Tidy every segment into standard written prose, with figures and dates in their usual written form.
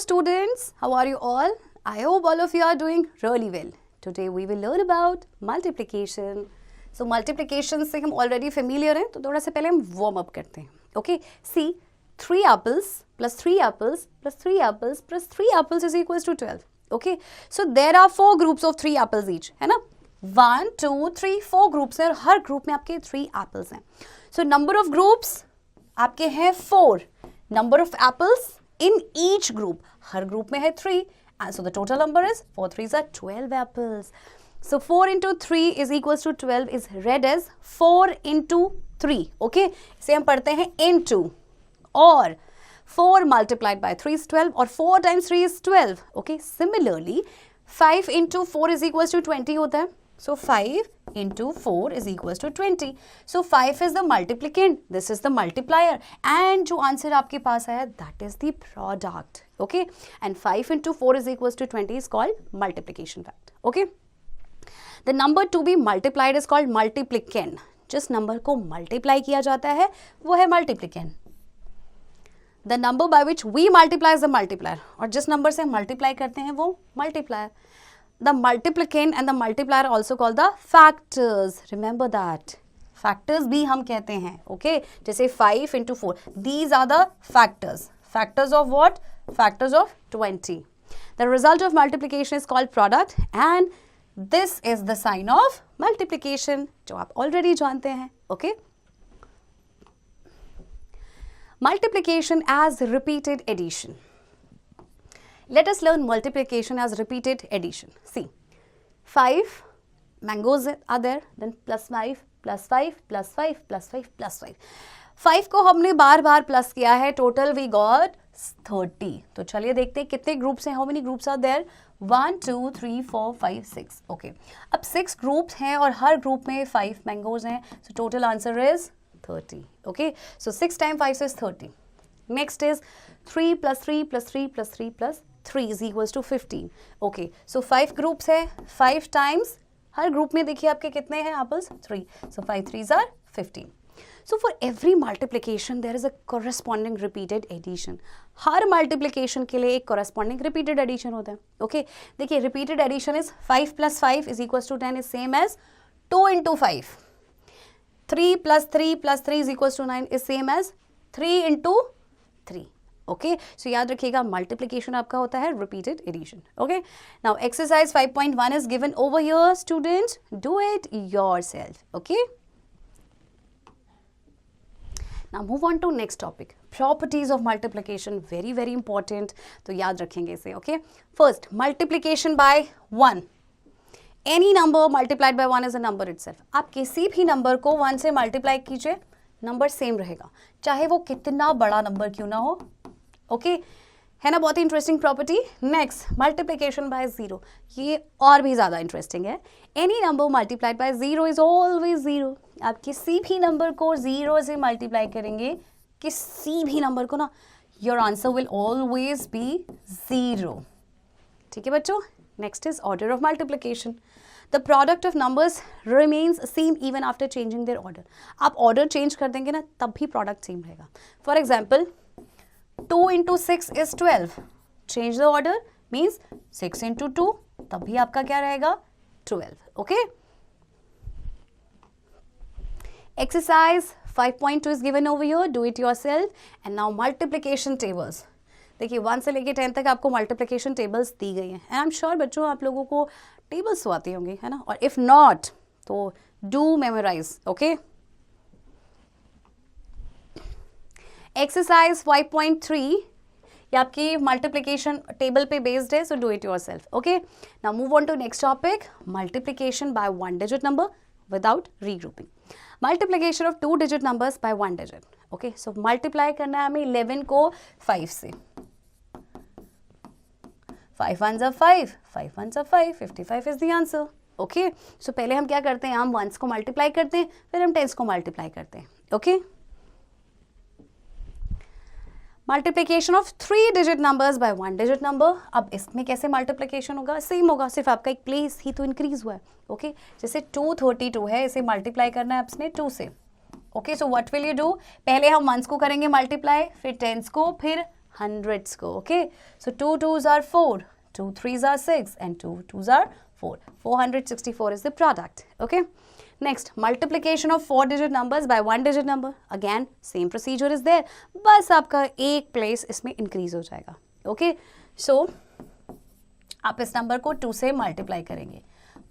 students, how are you all? I hope all of you are doing really well. Today we will learn about multiplication. So multiplication से हम already familiar हैं, तो थोड़ा सा पहले हम warm up करते हैं. Okay, see, 3 apples plus 3 apples plus 3 apples plus 3 apples is equals to 12. Okay, so there are 4 groups of 3 apples each, है ना? 1, 2, 3, 4 groups हैं और हर group में आपके 3 apples हैं. So number of groups आपके हैं 4. Number of apples in each group, her group में है 3. And so the total number is 4 3s are 12 apples. So 4 into 3 is equals to 12 is read as 4 into 3. Okay, इसे हम पढ़ते हैं into, और 4 multiplied by 3 is 12 और 4 times 3 is 12. Okay, similarly 5 into 4 is equals to 20 होता है. So 5 into 4 is equals to 20. So 5 is the multiplicand, this is the multiplier, and जो answer आपके पास आया that is the product. Okay, and 5 into 4 is equals to 20 is called multiplication fact. Okay, the number to be multiplied is called multiplicand. जिस number को multiply किया जाता है वो है multiplicand. The number by which we multiply is the multiplier, और जिस number से multiply करते हैं वो multiplier. The multiplicand and the multiplier are also called the factors. Remember that. Factors भी हम कहते हैं. Okay, जैसे 5 into 4. These are the factors. Factors of what? Factors of 20. The result of multiplication is called product, and this is the sign of multiplication, जो आप already जानते हैं. Okay. Multiplication as repeated addition. Let us learn multiplication as repeated addition. See, 5 mangoes are there, then plus 5, plus 5, plus 5, plus 5, plus 5. 5 को हमने बार बार plus किया है, total we got 30. तो चलिए देखते हैं कितने ग्रुप्स हैं. How many groups are there? 1, 2, 3, 4, 5, 6. Okay. अब 6 ग्रुप्स हैं और हर ग्रुप में 5 मैंगोज हैं. So total answer is 30. Okay. So 6 times 5 is 30. Next is 3 plus 3 plus 3 plus 3 plus 3 is equals to 15. Okay, so 5 groups है, 5 times हर group में देखिए आपके कितने हैं apples? 3. So 5 3s are 15. So for every multiplication there is a corresponding repeated addition. Her multiplication के लिए एक corresponding repeated addition होता है. Okay, देखिए repeated addition is 5 plus 5 is equals to 10 is same as 2 into 5. 3 plus 3 plus 3 is equals to 9 is same as 3 into 3. Okay, so याद रखिएगा multiplication आपका होता है repeated addition. Okay, now exercise 5.1 is given over here, students. Do it yourself. Okay, now move on to next topic, properties of multiplication. Very very important, तो याद रखेंगे इसे. Okay, first multiplication by 1. Any number multiplied by 1 is a number itself. आप किसी भी number को 1 से multiply कीजिए, number same रहेगा, चाहे वो कितना बड़ा number क्यों ना हो. ओके है ना, बहुत ही interesting property. Next, multiplication by 0. ये और भी ज़्यादा इंटरेस्टिंग है. Any number multiplied by 0 is always 0. आप किसी भी नंबर को 0 से मल्टीप्लाई करेंगे, किसी भी नंबर को ना, your answer will always be 0. ठीक है बच्चों. Next is order of multiplication. The product of numbers remains same even after changing their order. आप ऑर्डर चेंज कर देंगे ना, तब भी प्रोडक्ट सेम रहेगा. For example 2 into 6 is 12. Change the order means 6 into 2, तब भी आपका क्या रहेगा? 12. Okay? Exercise 5.2 is given over here. Do it yourself. And now multiplication tables. देखिए 1 से लेके 10 तक आपको multiplication tables दी गई हैं. And I'm sure बच्चों आप लोगों को tables तो आती होंगी, है ना? और if not, तो do memorize. Okay? Exercise 5.3 ये आपकी multiplication table पे based है, so do it yourself. Okay, now move on to next topic, multiplication by 1 digit number without regrouping. Multiplication of 2 digit numbers by 1 digit. Okay, so multiply करना है हमें 11 को 5 से. 5 ones are 5, 5 ones are 5, 55 is the answer. Okay, so पहले हम क्या करते हैं, हम ones को multiply करते हैं, फिर हम tens को multiply करते हैं. Okay. Multiplication of 3 digit numbers by 1 digit number. अब इसमें कैसे मल्टीप्लिकेशन होगा? सेम होगा, सिर्फ आपका एक प्लेस ही तो इंक्रीज हुआ है. ओके, जैसे 232 है, इसे मल्टीप्लाई करना है आपने 2 से. Okay, so what will you do? पहले हम वंस को करेंगे मल्टीप्लाई, फिर टेंस को, फिर hundreds को. Okay, so 2 2s are 4, 2 3s are 6 and 2 2s are 4. 464 is the product. Okay, next multiplication of 4-digit numbers by 1-digit number. Again same procedure is there, बस आपका एक place इसमें increase हो जाएगा. Okay, so आप इस number को 2 से मल्टीप्लाई करेंगे.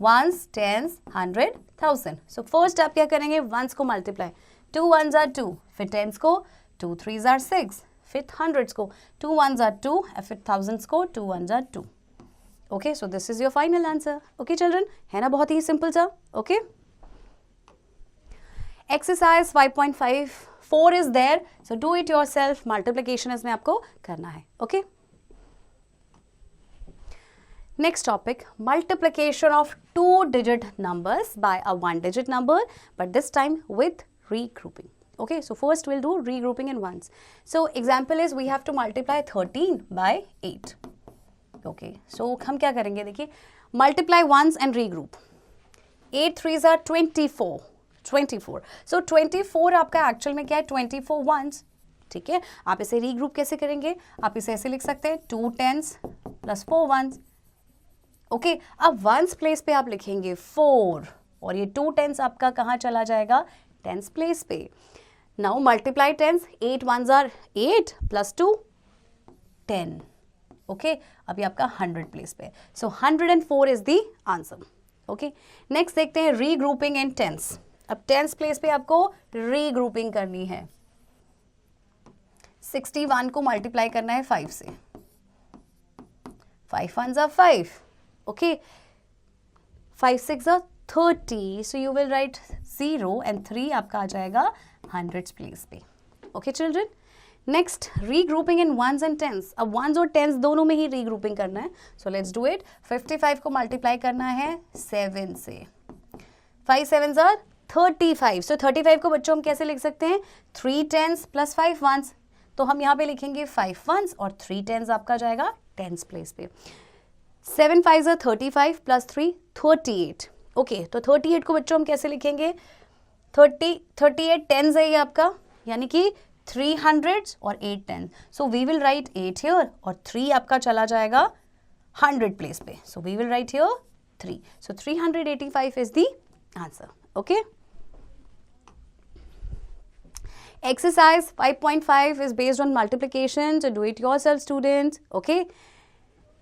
Ones, tens, 100, 1000. So first आप क्या करेंगे, ones को मल्टीप्लाई. 2 ones are 2, फिर tens को 2 3s are 6, फिर hundreds को 2 ones are 2, फिर thousands को 2 ones are 2. Okay, so this is your final answer. Okay children, है ना बहुत ही simple सा. Okay. Exercise 5.5 4 is there, so do it yourself. Multiplication इसमें आपको करना है. Okay. Next topic, multiplication of 2-digit numbers by a 1-digit number, but this time with regrouping. Okay, so first we'll do regrouping in ones. So example is we have to multiply 13 by 8. Okay, so हम क्या करेंगे, देखिए multiply ones and regroup. 8 3s are 24. 24. So 24 आपका actual में क्या है, 24 ones. ठीक है, आप इसे regroup कैसे करेंगे, आप इसे ऐसे लिख सकते हैं 2 tens plus 4 ones. ओके, अब वंस प्लेस पे आप लिखेंगे 4 और ये 2 टेंस आपका कहाँ चला जाएगा, टेंस प्लेस पे. Now multiply tens. 8 ones are 8 plus 2 10. Okay, अभी आपका 100 प्लेस पे. So 104 is the answer. Okay, next देखते हैं रीग्रुपिंग इन टेंस. अब टेंस प्लेस पे आपको रीग्रुपिंग करनी है. 61 को मल्टीप्लाई करना है 5 से. 5 ones are 5. Okay, 5 6 are 30, so you will write 0 and 3 आपका आ जाएगा hundreds place पे. Okay children, next regrouping in ones and tens. अब ones और tens दोनों में ही regrouping करना है, so let's do it. 55 को multiply करना है 7 से. 5 sevens are 35, so 35 को बच्चों हम कैसे लिख सकते हैं, 3 tens plus 5 ones. तो हम यहाँ पे लिखेंगे 5 ones और 3 tens आपका जाएगा tens place पे. 7 5s are 35 plus 3 38. ओके, तो 38 को बच्चों हम कैसे लिखेंगे, 38 टेंस है ये आपका, यानी कि 3 hundreds और 8 tens. So we will write 8 here और 3 आपका चला जाएगा 100 प्लेस पे. So we will write here 3. So 385 is the answer. Okay. Exercise 5.5 is based on multiplication, so do it yourself students. Okay.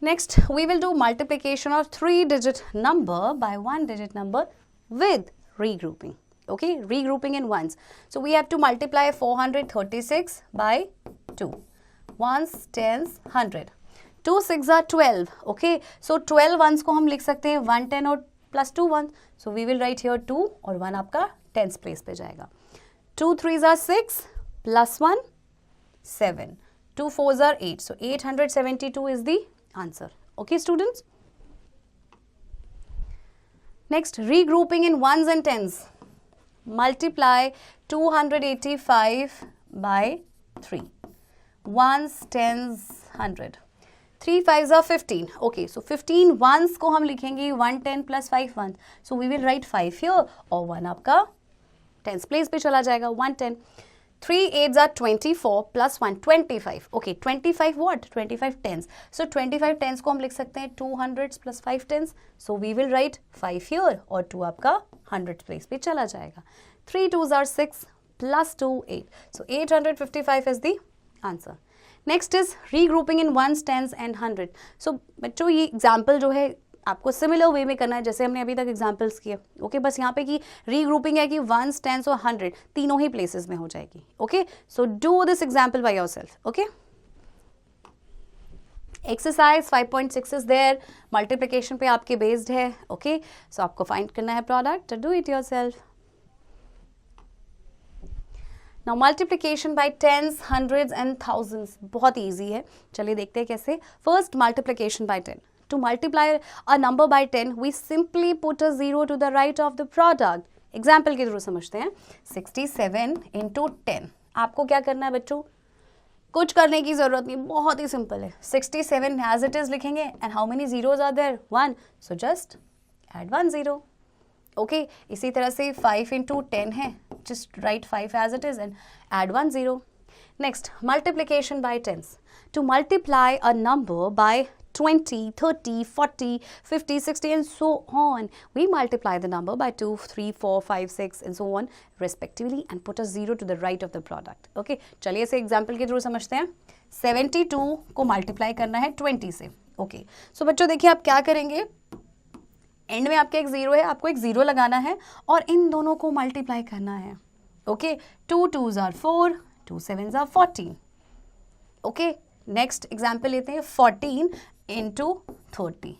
Next, we will do multiplication of 3-digit number by 1-digit number with regrouping. Okay, regrouping in ones. So we have to multiply 436 by 2. Ones, tens, 100. 2 6 are 12. Okay, so 12 ones को हम लिख सकते हैं 1 10 और plus 2 1. So we will write here 2 और 1 आपका tens place पे जाएगा. 2 3s are 6 plus 1 7. 2 4s are 8. So 872 is the answer. Okay students. Next, regrouping in ones and tens. Multiply 285 by 3. Ones, tens, 100. 3 5s are 15. Okay, so 15 ones को हम लिखेंगे 1 10 plus 5 ones. So we will write 5 here और 1 आपका tens place पे चला जाएगा 1 10. 3 8s are 24 plus 1 25. Okay, 25 what? 25 tens. So 25 tens को हम लिख सकते हैं 2 hundreds plus 5 tens. So we will write 5 here और 2 आपका 100 place पे चला जाएगा. 3 2s are 6 plus 2 8. So 855 is the answer. Next is regrouping in ones, tens and 100. So बच्चों ये example जो है आपको सिमिलर वे में करना है जैसे हमने अभी तक एग्जाम्पल्स किए. ओके, बस यहाँ पे कि रीग्रुपिंग है कि 1s, 10s और 100 तीनों ही प्लेसेस में हो जाएगी. Okay, so do this example by yourself. Okay, exercise 5.6 is there. Multiplication पे आपके बेस्ड है. ओके, सो आपको फाइंड करना है product. Do it yourself. Now multiplication by tens, hundreds and thousands बहुत ईजी है. चलिए देखते हैं कैसे. First multiplication by 10. To multiply a number by 10, we simply put a 0 to the right of the product. Example के through समझते हैं. 67 into 10. आपको क्या करना है बच्चों, कुछ करने की जरूरत नहीं, बहुत ही सिंपल है. 67 as it is लिखेंगे and how many zeros are there? 1. So just add 1 0. Okay, इसी तरह से 5 into 10 है. Just write 5 as it is and add 1 0. Next, multiplication by tens. To multiply a number by 20, 30, 40, 50, 60 and so on, we multiply the number by 2, 3, 4, 5, 6 and so on respectively and put a 0 to the right of the product. Okay, चलिए इसे example के through समझते हैं. 72 को multiply करना है 20 से. Okay, सो बच्चों देखिए आप क्या करेंगे, एंड में आपके एक 0 है, आपको एक 0 लगाना है और इन दोनों को मल्टीप्लाई करना है. Okay, 2 2s are 4, 2 7s are 14. Okay, next example लेते हैं 14 इंटू 30.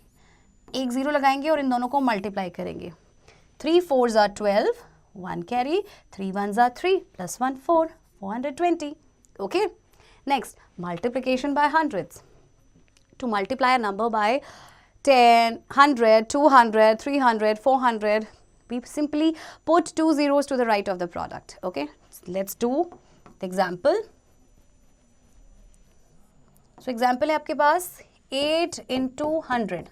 एक 0 लगाएंगे और इन दोनों को मल्टीप्लाई करेंगे. 3 4s are 12, 1 carry, 3 1s are 3 plus 1 4, 420. Okay, next multiplication bye hundreds. To multiply a number by 10, 100, 200, 300, 400, we simply put 2 zeros to the right of the product. Okay, let's do the example. So example है आपके पास 8 into 100.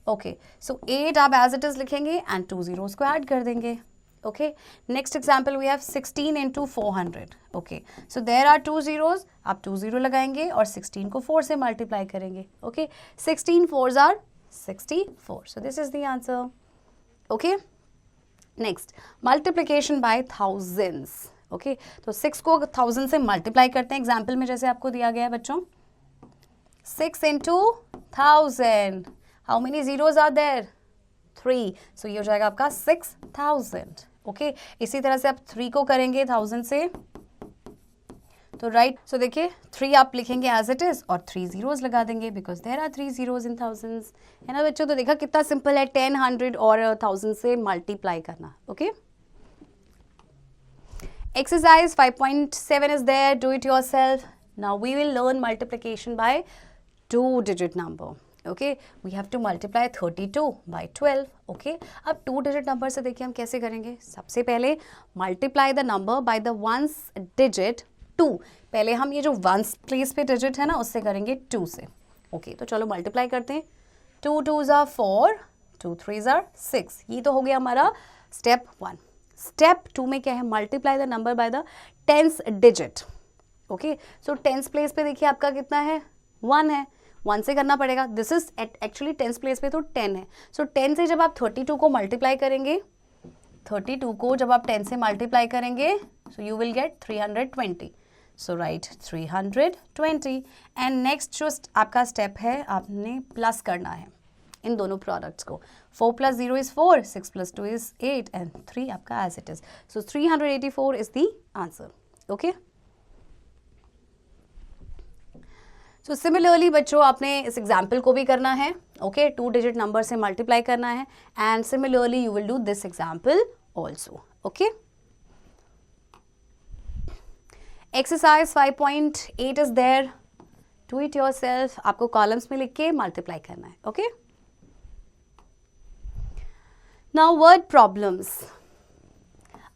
Okay, so 8 आप as it is लिखेंगे and 2 zeros को add कर देंगे. Okay, next example we have 16 into 400. Okay, so there are 2 zeros, आप 2 0 लगाएंगे और 16 को 4 से multiply करेंगे. Okay, 16 4s are 64. So this is the answer. Okay, next multiplication by thousands. Okay, तो 6 को 1000 से multiply करते हैं example में जैसे आपको दिया गया है बच्चों. 6 into 1000. How many zeros are there? 3. So ये हो जाएगा आपका 6000. ओके, इसी तरह से आप 3 को करेंगे 1000 से, तो राइट. सो देखिए 3 आप लिखेंगे एज इट इज और 3 zeros लगा देंगे because there are 3 zeros in thousands. है ना बच्चों, तो देखा कितना सिंपल है 10, 100 और 1000 से मल्टीप्लाई करना. Okay, exercise 5.7 is there, do it yourself. Now we will learn multiplication by 2-digit number. Okay, we have to multiply 32 by 12. Okay, अब 2-digit number से देखिए हम कैसे करेंगे. सबसे पहले multiply the number by the ones digit 2. पहले हम ये जो ones place पे digit है ना उससे करेंगे 2 से. Okay, तो चलो multiply करते हैं. 2 2s are 4, 2 3s are 6. ये तो हो गया हमारा step 1. Step 2 में क्या है, multiply the number by the tens digit. Okay, so tens place पे देखिए आपका कितना है, 1 है, 1 से करना पड़ेगा. This is actually tense place पे तो 10 है. सो 10 से जब आप 32 को मल्टीप्लाई करेंगे, 32 को जब आप 10 से मल्टीप्लाई करेंगे, so you will get 320. So right 320. And next जो आपका स्टेप है, आपने प्लस करना है इन दोनों प्रोडक्ट्स को. 4 + 0 is 4, 6 + 2 is 8 एंड 3 आपका as it is. So 384 is the answer. Okay, so similarly बच्चों आपने इस एग्जाम्पल को भी करना है. ओके, 2-digit नंबर से मल्टीप्लाई करना है and similarly you will do this example also. Okay, exercise 5.8 is there, do it yourself. आपको कॉलम्स में लिख के मल्टीप्लाई करना है. Okay, now word problems.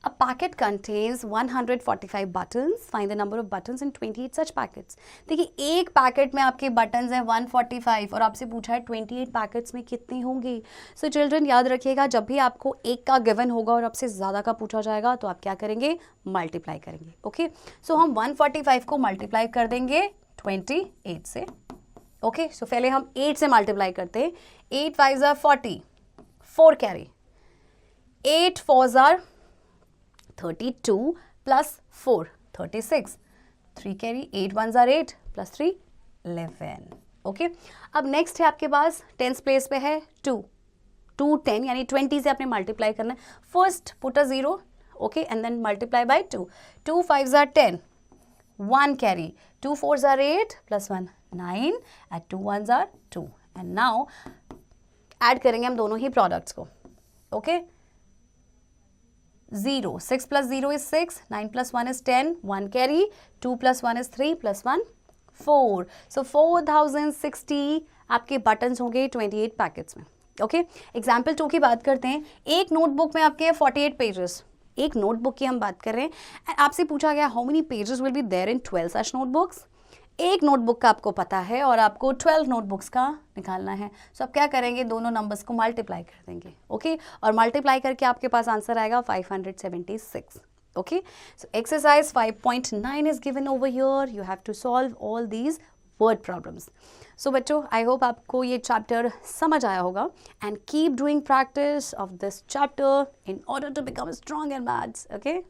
A packet contains 145 buttons. Find the number of buttons in 28 such packets. देखिए एक packet में आपके बटन्स हैं 145 और आपसे पूछा है 28 पैकेट्स में कितने होंगे. सो चिल्ड्रन याद रखिएगा, जब भी आपको एक का गिवन होगा और आपसे ज़्यादा का पूछा जाएगा तो आप क्या करेंगे, मल्टीप्लाई करेंगे. ओके, सो हम 145 को मल्टीप्लाई कर देंगे 28 से. ओके, सो पहले हम 8 से मल्टीप्लाई करते हैं. 8 5s are 40, 4 carry, 8 4s are 32 plus 4, 36, 3 carry, 8 1s are 8 plus 3, 11. Okay, अब नेक्स्ट है आपके पास टेंस प्लेस पे है 2, 2 10 यानी 20 से आपने मल्टीप्लाई करना है. First put a 0. Okay, and then multiply by 2. 2 5s are 10, 1 carry, 2 4s are 8 plus 1 9 and 2 1s are 2. And now add करेंगे हम दोनों ही प्रोडक्ट्स को. Okay, 0, 6 + 0 is 6, 9 + 1 is 10, 1 carry, 2 + 1 is 3 + 1 4. So 4060 आपके बटन्स होंगे 28 पैकेट्स में. ओके, एग्जाम्पल 2 की बात करते हैं. एक नोटबुक में आपके 48 पेजेस, एक नोटबुक की हम बात कर रहे हैं. आपसे पूछा गया how many pages will be there in 12 such notebooks. एक नोटबुक का आपको पता है और आपको 12 नोटबुक्स का निकालना है. सो आप क्या करेंगे, दोनों नंबर्स को मल्टीप्लाई कर देंगे. ओके, और मल्टीप्लाई करके आपके पास आंसर आएगा 576. Okay, so exercise 5.9 is given over here. You have to solve all these word problems. So बच्चों, I hope आपको ये chapter समझ आया होगा, and keep doing practice of this chapter in order to become strong in maths. Okay.